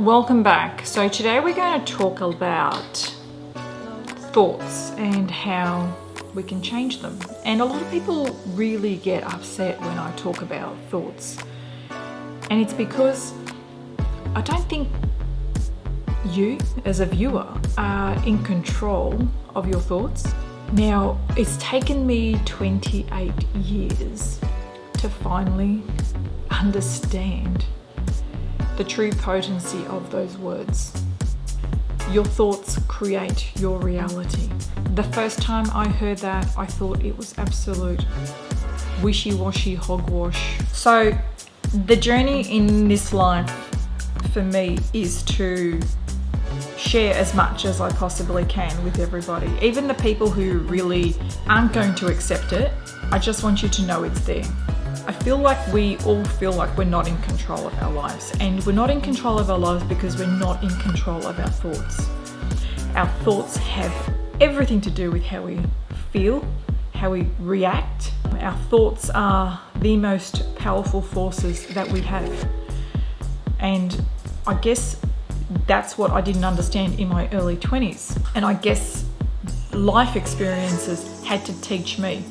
welcome back. So today we're going to talk about thoughts and how we can change them. And a lot of people really get upset when I talk about thoughts. And it's because I don't think you as a viewer are in control of your thoughts. Now, it's taken me 28 years to finally understand the true potency of those words. Your thoughts create your reality. The first time I heard that, I thought it was absolute wishy-washy hogwash. So the journey in this life for me is to share as much as I possibly can with everybody. Even the people who really aren't going to accept it, I just want you to know it's there. I feel like we all feel like we're not in control of our lives, and we're not in control of our lives because we're not in control of our thoughts. Our thoughts have everything to do with how we feel, how we react. Our thoughts are the most powerful forces that we have. And I guess that's what I didn't understand in my early 20s. And I guess life experiences had to teach me.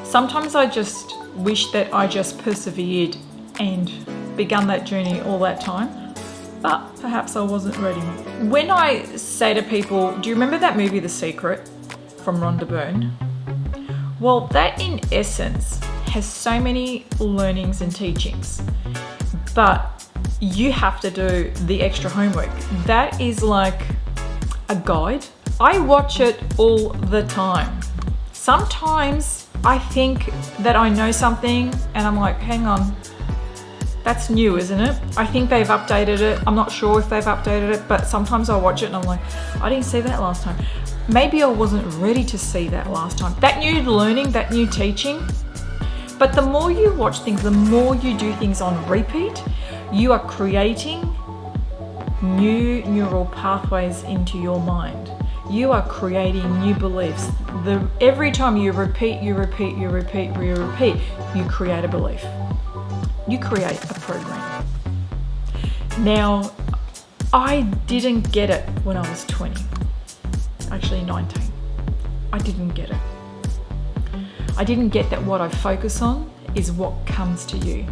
Sometimes I just wish that I just persevered and begun that journey all that time, but perhaps I wasn't ready. When I say to people, do you remember that movie The Secret from Rhonda Byrne? Well, that in essence has so many learnings and teachings, but you have to do the extra homework. That is like a guide. I watch it all the time. Sometimes I think that I know something and I'm like, hang on, that's new, isn't it? I think they've updated it. I'm not sure if they've updated it, but sometimes I watch it and I'm like, I didn't see that last time. Maybe I wasn't ready to see that last time. That new learning, that new teaching. But the more you watch things, the more you do things on repeat, you are creating new neural pathways into your mind. You are creating new beliefs. Every time you repeat, you create a belief. You create a program. Now, I didn't get it when I was 20. Actually 19. I didn't get it. I didn't get that what I focus on is what comes to you.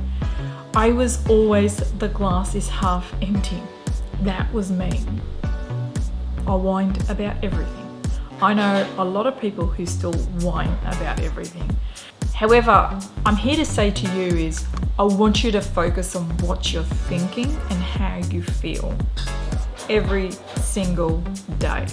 I was always the glass is half empty. That was me. I whined about everything. I know a lot of people who still whine about everything. However, I'm here to say to you is I want you to focus on what you're thinking and how you feel every single day.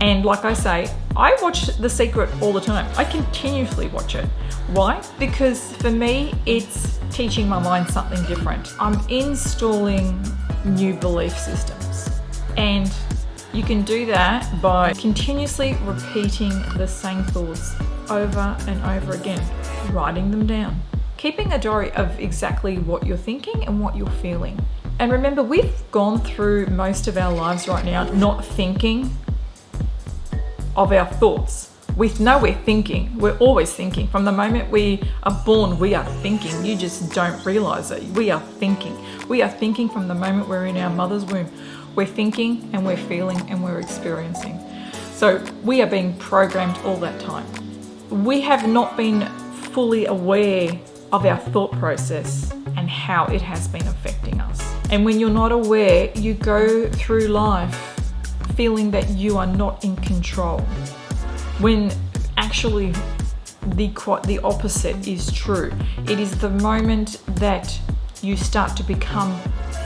And like I say, I watch The Secret all the time. I continuously watch it. Why? Because for me, it's teaching my mind something different. I'm installing new belief systems. And you can do that by continuously repeating the same thoughts over and over again, writing them down, keeping a diary of exactly what you're thinking and what you're feeling. And remember, we've gone through most of our lives right now not thinking of our thoughts. We know we're thinking. We're always thinking. From the moment we are born, we are thinking. You just don't realize it. We are thinking. We are thinking from the moment we're in our mother's womb. We're thinking and we're feeling and we're experiencing. So we are being programmed all that time. We have not been fully aware of our thought process and how it has been affecting us. And when you're not aware, you go through life feeling that you are not in control, when actually the opposite is true. It is the moment that you start to become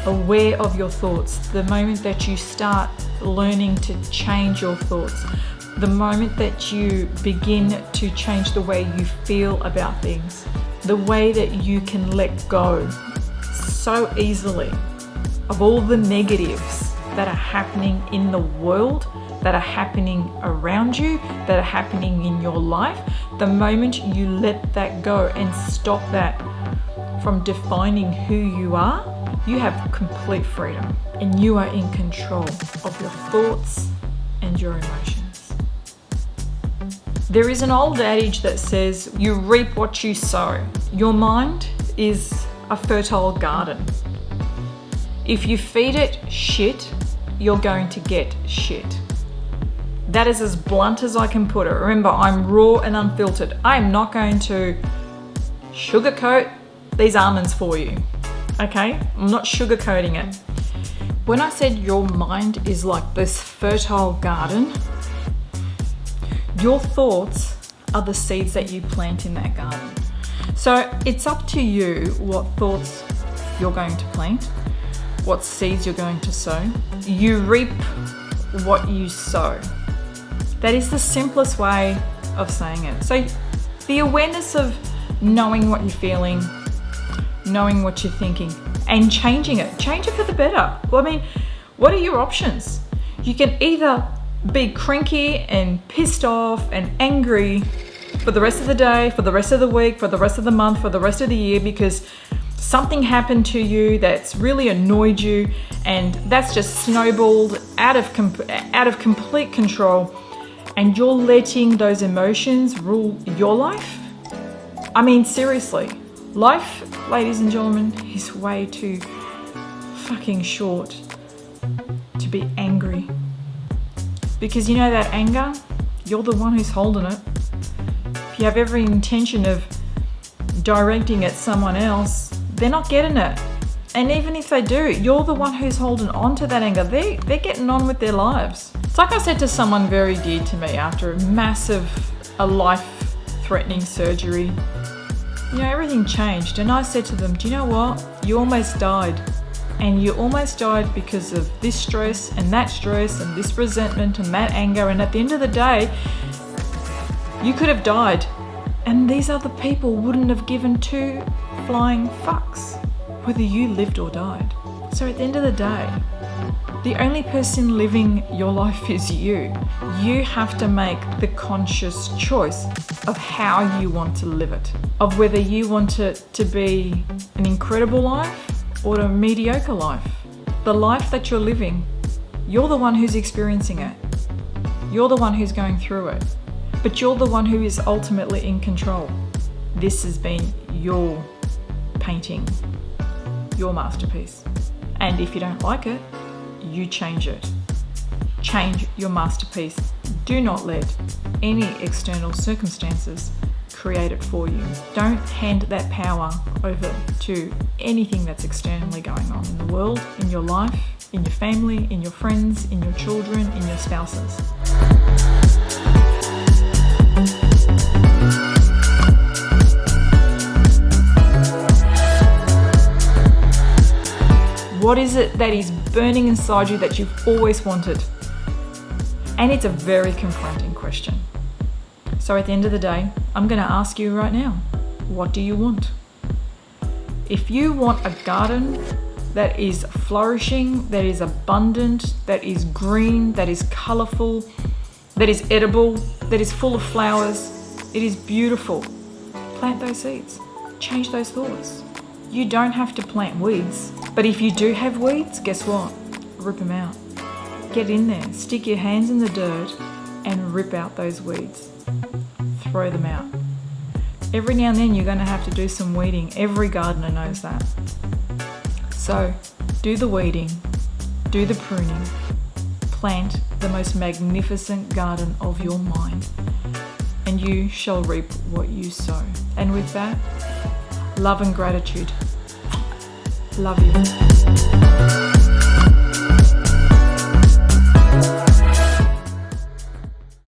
aware of your thoughts, the moment that you start learning to change your thoughts, the moment that you begin to change the way you feel about things, the way that you can let go so easily of all the negatives that are happening in the world, that are happening around you, that are happening in your life. The moment you let that go and stop that from defining who you are, you have complete freedom and you are in control of your thoughts and your emotions. There is an old adage that says you reap what you sow. Your mind is a fertile garden. If you feed it shit, you're going to get shit. That is as blunt as I can put it. Remember, I'm raw and unfiltered. I am not going to sugarcoat these almonds for you. Okay? I'm not sugarcoating it. When I said your mind is like this fertile garden, your thoughts are the seeds that you plant in that garden. So it's up to you what thoughts you're going to plant, what seeds you're going to sow. You reap what you sow. That is the simplest way of saying it. So the awareness of knowing what you're feeling, knowing what you're thinking, and changing it. Change it for the better. Well, I mean, what are your options? You can either be cranky and pissed off and angry for the rest of the day, for the rest of the week, for the rest of the month, for the rest of the year, because something happened to you that's really annoyed you, and that's just snowballed out of complete control, and you're letting those emotions rule your life. I mean, seriously, life, ladies and gentlemen, is way too fucking short to be angry. Because you know that anger, you're the one who's holding it. If you have every intention of directing at someone else, they're not getting it. And even if they do, you're the one who's holding on to that anger. They're getting on with their lives. It's like I said to someone very dear to me after a life-threatening surgery. You know, everything changed. And I said to them, do you know what? You almost died. And you almost died because of this stress and this resentment and that anger. And at the end of the day, you could have died. And these other people wouldn't have given two flying fucks whether you lived or died. So at the end of the day, the only person living your life is you. You have to make the conscious choice of how you want to live it, of whether you want it to be an incredible life or a mediocre life. The life that you're living, you're the one who's experiencing it. You're the one who's going through it. But you're the one who is ultimately in control. This has been your painting, your masterpiece. And if you don't like it, you change it. Change your masterpiece. Do not let any external circumstances create it for you. Don't hand that power over to anything that's externally going on in the world, in your life, in your family, in your friends, in your children, in your spouses. What is it that is burning inside you that you've always wanted? And it's a very confronting question. So at the end of the day, I'm going to ask you right now, what do you want? If you want a garden that is flourishing, that is abundant, that is green, that is colourful, that is edible, that is full of flowers, it is beautiful, plant those seeds. Change those thoughts. You don't have to plant weeds. But if you do have weeds, guess what? Rip them out. Get in there, stick your hands in the dirt and rip out those weeds. Throw them out. Every now and then you're going to have to do some weeding. Every gardener knows that. So do the weeding, do the pruning, plant the most magnificent garden of your mind, and you shall reap what you sow. And with that, love and gratitude. Love you.